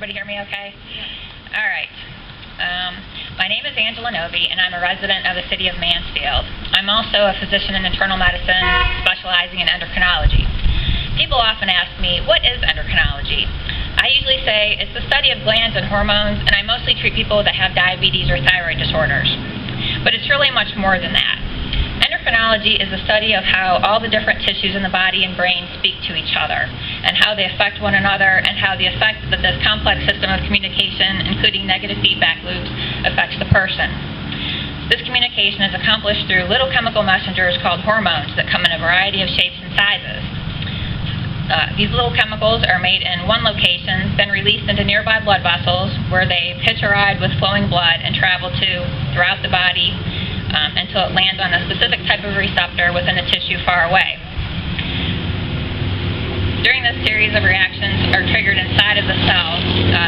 everybody hear me okay? All right. My name is Novy, and I'm a resident of the city of Mansfield. I'm also a physician in internal medicine, specializing in endocrinology. People often ask me, what is endocrinology? I usually say it's the study of glands and hormones, and I mostly treat people that have diabetes or thyroid disorders. But it's really much more than that. Endocrinology is the study of how all the different tissues in the body and brain speak to each other, and how they affect one another, and how the effect of this complex system of communication, including negative feedback loops, affects the person. This communication is accomplished through little chemical messengers called hormones that come in a variety of shapes and sizes. These little chemicals are made in one location, then released into nearby blood vessels, where they hitch a ride with flowing blood and travel throughout the body until it lands on a specific type of receptor within a tissue far away. During this series of reactions are triggered inside of the cell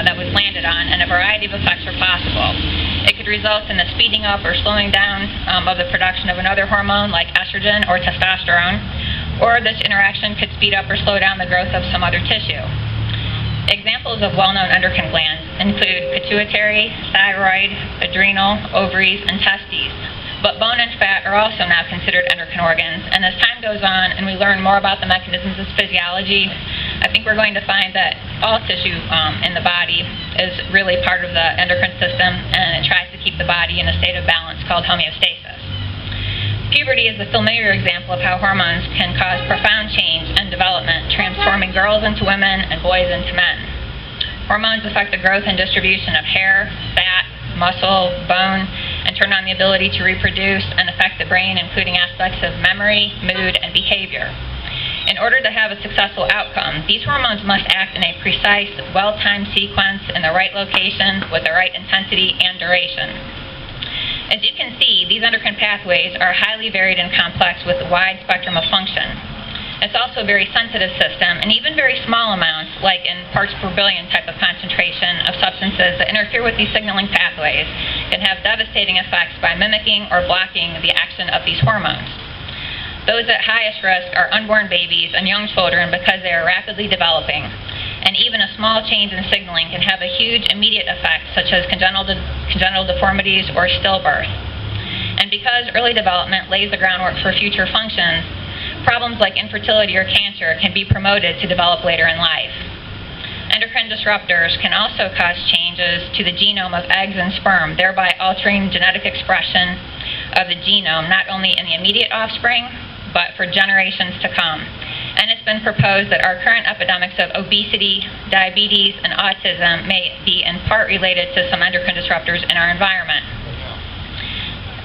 that was landed on, and a variety of effects are possible. It could result in the speeding up or slowing down of the production of another hormone like estrogen or testosterone, or this interaction could speed up or slow down the growth of some other tissue. Examples of well-known endocrine glands include pituitary, thyroid, adrenal, ovaries, and testes. But bone and fat are also now considered endocrine organs, and as time goes on and we learn more about the mechanisms of physiology, I think we're going to find that all tissue in the body is really part of the endocrine system, and it tries to keep the body in a state of balance called homeostasis. Puberty is a familiar example of how hormones can cause profound change and development, transforming girls into women and boys into men. Hormones affect the growth and distribution of hair, fat, muscle, bone, and turn on the ability to reproduce and affect the brain, including aspects of memory, mood, and behavior. In order to have a successful outcome, these hormones must act in a precise, well-timed sequence in the right location with the right intensity and duration. As you can see, these endocrine pathways are highly varied and complex with a wide spectrum of function. It's also a very sensitive system, and even very small amounts, like in parts per billion type of concentration of substances that interfere with these signaling pathways, can have devastating effects by mimicking or blocking the action of these hormones. Those at highest risk are unborn babies and young children because they are rapidly developing, and even a small change in signaling can have a huge immediate effect, such as congenital deformities or stillbirth. And because early development lays the groundwork for future functions, problems like infertility or cancer can be promoted to develop later in life. Endocrine disruptors can also cause changes to the genome of eggs and sperm, thereby altering genetic expression of the genome not only in the immediate offspring, but for generations to come. And it's been proposed that our current epidemics of obesity, diabetes, and autism may be in part related to some endocrine disruptors in our environment.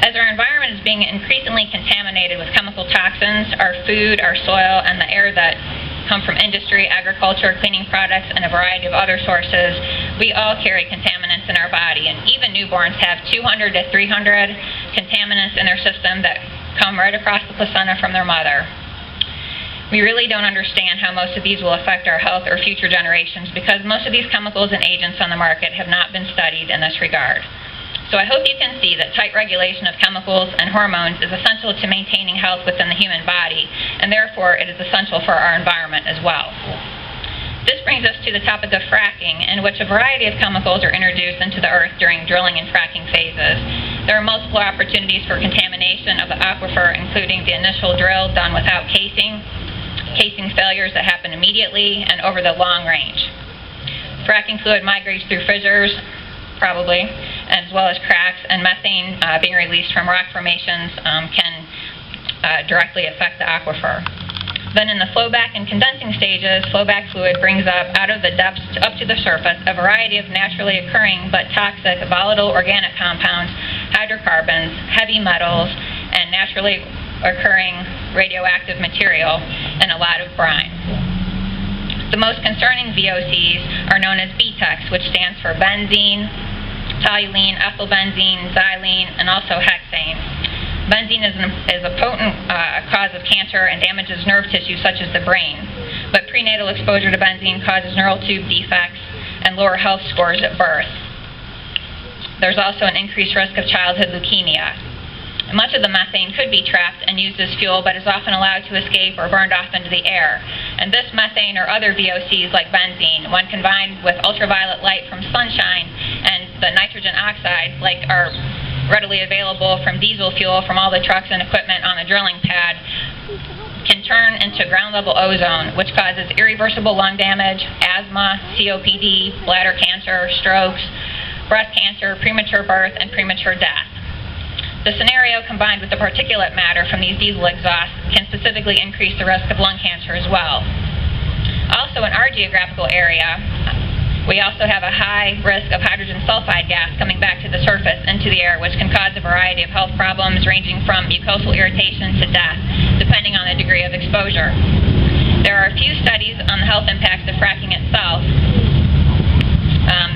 As our environment is being increasingly contaminated with chemical toxins, our food, our soil, and the air that come from industry, agriculture, cleaning products, and a variety of other sources, we all carry contaminants in our body, and even newborns have 200 to 300 contaminants in their system that come right across the placenta from their mother. We really don't understand how most of these will affect our health or future generations, because most of these chemicals and agents on the market have not been studied in this regard. So I hope you can see that tight regulation of chemicals and hormones is essential to maintaining health within the human body, and therefore it is essential for our environment as well. This brings us to the topic of fracking, in which a variety of chemicals are introduced into the earth during drilling and fracking phases. There are multiple opportunities for contamination of the aquifer, including the initial drill done without casing failures that happen immediately, and over the long range. Fracking fluid migrates through fissures, probably, as well as cracks, and methane being released from rock formations can directly affect the aquifer. Then in the flowback and condensing stages, flowback fluid brings up out of the depths up to the surface a variety of naturally occurring but toxic volatile organic compounds, hydrocarbons, heavy metals, and naturally occurring radioactive material, and a lot of brine. The most concerning VOCs are known as BTEX, which stands for benzene, toluene, ethylbenzene, xylene, and also hexane. Benzene is a potent cause of cancer and damages nerve tissue such as the brain, but prenatal exposure to benzene causes neural tube defects and lower health scores at birth. There's also an increased risk of childhood leukemia. Much of the methane could be trapped and used as fuel, but is often allowed to escape or burned off into the air. And this methane or other VOCs like benzene, when combined with ultraviolet light from sunshine and the nitrogen oxides like are readily available from diesel fuel from all the trucks and equipment on the drilling pad, can turn into ground-level ozone, which causes irreversible lung damage, asthma, COPD, bladder cancer, strokes, breast cancer, premature birth, and premature death. The scenario, combined with the particulate matter from these diesel exhausts, can specifically increase the risk of lung cancer as well. Also, in our geographical area, we also have a high risk of hydrogen sulfide gas coming back to the surface into the air, which can cause a variety of health problems ranging from mucosal irritation to death, depending on the degree of exposure. There are a few studies on the health impacts of fracking itself.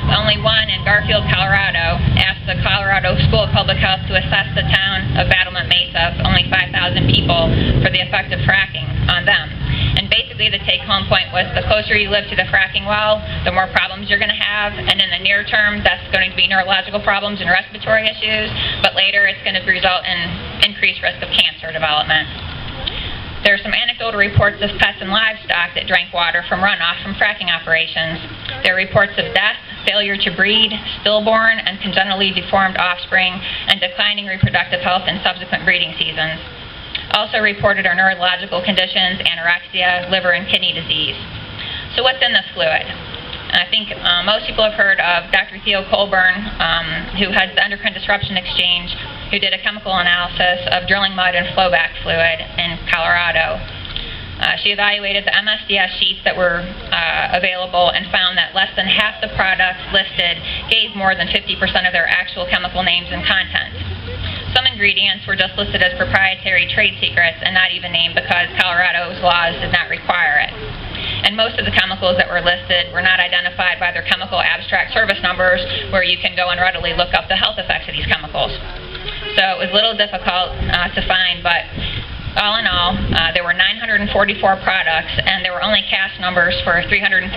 Only one in Garfield, Colorado, asked the Colorado School of Public Health to assess the town of Battlement Mesa, only 5,000 people, for the effect of fracking on them. And basically the take-home point was the closer you live to the fracking well, the more problems you're going to have, and in the near term that's going to be neurological problems and respiratory issues, but later it's going to result in increased risk of cancer development. There are some anecdotal reports of pets and livestock that drank water from runoff from fracking operations. There are reports of death, failure to breed, stillborn and congenitally deformed offspring, and declining reproductive health in subsequent breeding seasons. Also reported are neurological conditions, anorexia, liver and kidney disease. So what's in this fluid? I think most people have heard of Dr. Theo Colburn, who heads the Endocrine Disruption Exchange, who did a chemical analysis of drilling mud and flowback fluid in Colorado. She evaluated the MSDS sheets that were available and found that less than half the products listed gave more than 50% of their actual chemical names and content. Some ingredients were just listed as proprietary trade secrets and not even named because Colorado's laws did not require it. And most of the chemicals that were listed were not identified by their chemical abstract service numbers, where you can go and readily look up the health effects of these chemicals. So it was a little difficult to find, but all in all, there were 944 products, and there were only CAS numbers for 353.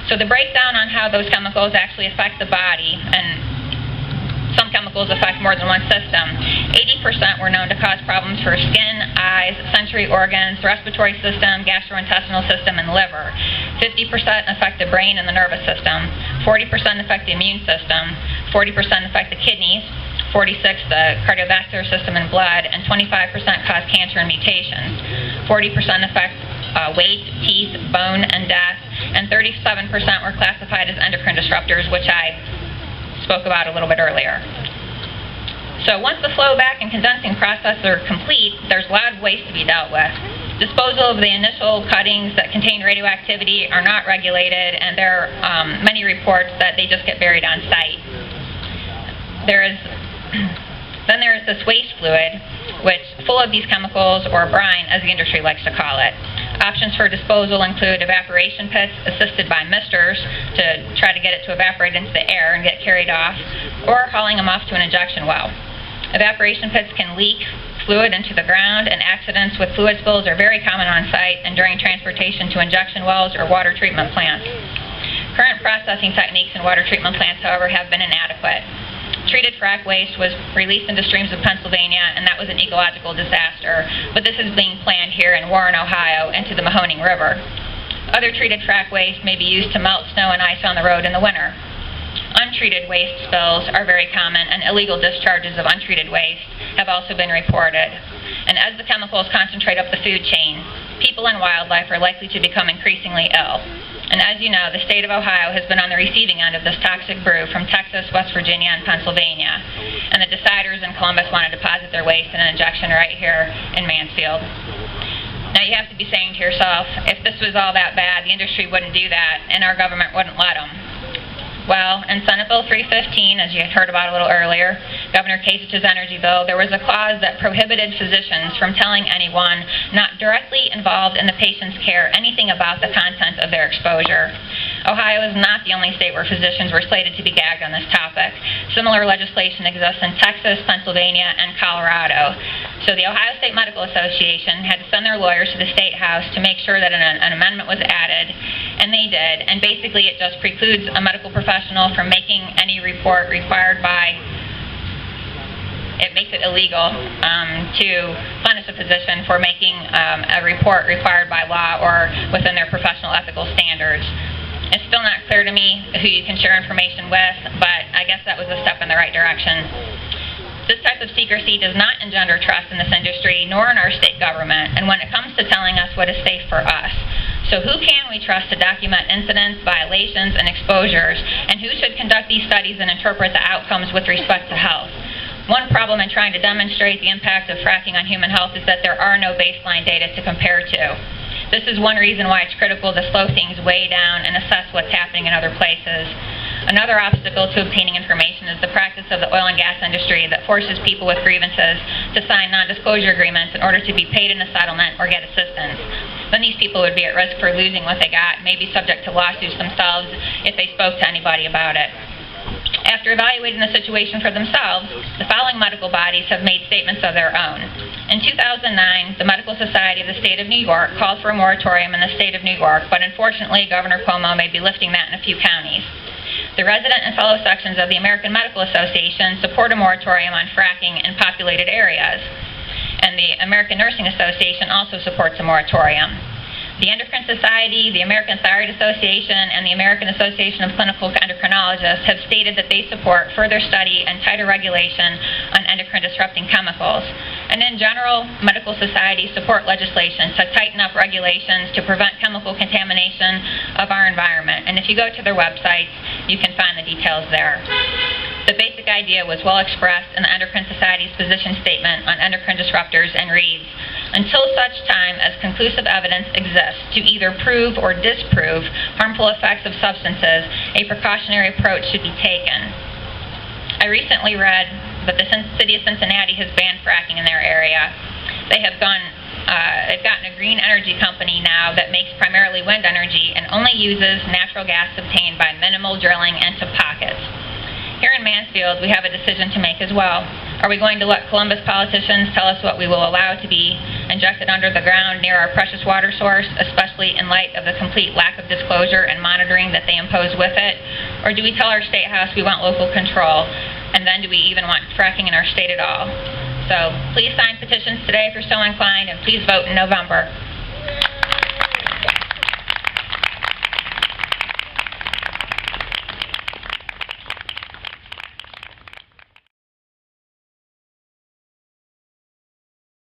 So the breakdown on how those chemicals actually affect the body, and some chemicals affect more than one system. 80% were known to cause problems for skin, eyes, sensory organs, the respiratory system, gastrointestinal system, and liver. 50% affect the brain and the nervous system. 40% affect the immune system. 40% affect the kidneys. 46% the cardiovascular system and blood, and 25% cause cancer and mutations. 40% affect weight, teeth, bone, and death, and 37% were classified as endocrine disruptors, which I spoke about a little bit earlier. So once the flowback and condensing process are complete, there's a lot of waste to be dealt with. Disposal of the initial cuttings that contain radioactivity are not regulated, and there are many reports that they just get buried on site. Then there is this waste fluid, which is full of these chemicals, or brine as the industry likes to call it. Options for disposal include evaporation pits assisted by misters to try to get it to evaporate into the air and get carried off, or hauling them off to an injection well. Evaporation pits can leak fluid into the ground, and accidents with fluid spills are very common on site and during transportation to injection wells or water treatment plants. Current processing techniques in water treatment plants, however, have been inadequate. Treated frack waste was released into streams of Pennsylvania, and that was an ecological disaster, but this is being planned here in Warren, Ohio, into the Mahoning River. Other treated frack waste may be used to melt snow and ice on the road in the winter. Untreated waste spills are very common, and illegal discharges of untreated waste have also been reported. And as the chemicals concentrate up the food chain, people and wildlife are likely to become increasingly ill. And as you know, the state of Ohio has been on the receiving end of this toxic brew from Texas, West Virginia, and Pennsylvania. And the deciders in Columbus want to deposit their waste in an injection right here in Mansfield. Now you have to be saying to yourself, if this was all that bad, the industry wouldn't do that, and our government wouldn't let them. Well, in Senate Bill 315, as you had heard about a little earlier, Governor Kasich's energy bill, there was a clause that prohibited physicians from telling anyone not directly involved in the patient's care anything about the content of their exposure. Ohio is not the only state where physicians were slated to be gagged on this topic. Similar legislation exists in Texas, Pennsylvania, and Colorado. So the Ohio State Medical Association had to send their lawyers to the State House to make sure that an amendment was added, and they did. And basically it just precludes a medical professional from making any report required by it makes it illegal to punish a physician for making a report required by law or within their professional ethical standards. It's still not clear to me who you can share information with, but I guess that was a step in the right direction. This type of secrecy does not engender trust in this industry, nor in our state government, and when it comes to telling us what is safe for us. So who can we trust to document incidents, violations, and exposures, and who should conduct these studies and interpret the outcomes with respect to health? One problem in trying to demonstrate the impact of fracking on human health is that there are no baseline data to compare to. This is one reason why it's critical to slow things way down and assess what's happening in other places. Another obstacle to obtaining information is the practice of the oil and gas industry that forces people with grievances to sign non-disclosure agreements in order to be paid in a settlement or get assistance. Then these people would be at risk for losing what they got, maybe subject to lawsuits themselves if they spoke to anybody about it. After evaluating the situation for themselves, the following medical bodies have made statements of their own. In 2009, the Medical Society of the State of New York called for a moratorium in the state of New York, but unfortunately, Governor Cuomo may be lifting that in a few counties. The resident and fellow sections of the American Medical Association support a moratorium on fracking in populated areas, and the American Nursing Association also supports a moratorium. The Endocrine Society, the American Thyroid Association, and the American Association of Clinical Endocrinologists have stated that they support further study and tighter regulation on endocrine-disrupting chemicals. And in general, medical societies support legislation to tighten up regulations to prevent chemical contamination of our environment. And if you go to their websites, you can find the details there. The basic idea was well expressed in the Endocrine Society's position statement on endocrine disruptors and reads, "Until such time as conclusive evidence exists to either prove or disprove harmful effects of substances, a precautionary approach should be taken." I recently read that the city of Cincinnati has banned fracking in their area. They've gotten a green energy company now that makes primarily wind energy and only uses natural gas obtained by minimal drilling into pockets. Here in Mansfield, we have a decision to make as well. Are we going to let Columbus politicians tell us what we will allow to be injected under the ground near our precious water source, especially in light of the complete lack of disclosure and monitoring that they impose with it? Or do we tell our state house we want local control, and then do we even want fracking in our state at all? So please sign petitions today if you're so inclined, and please vote in November.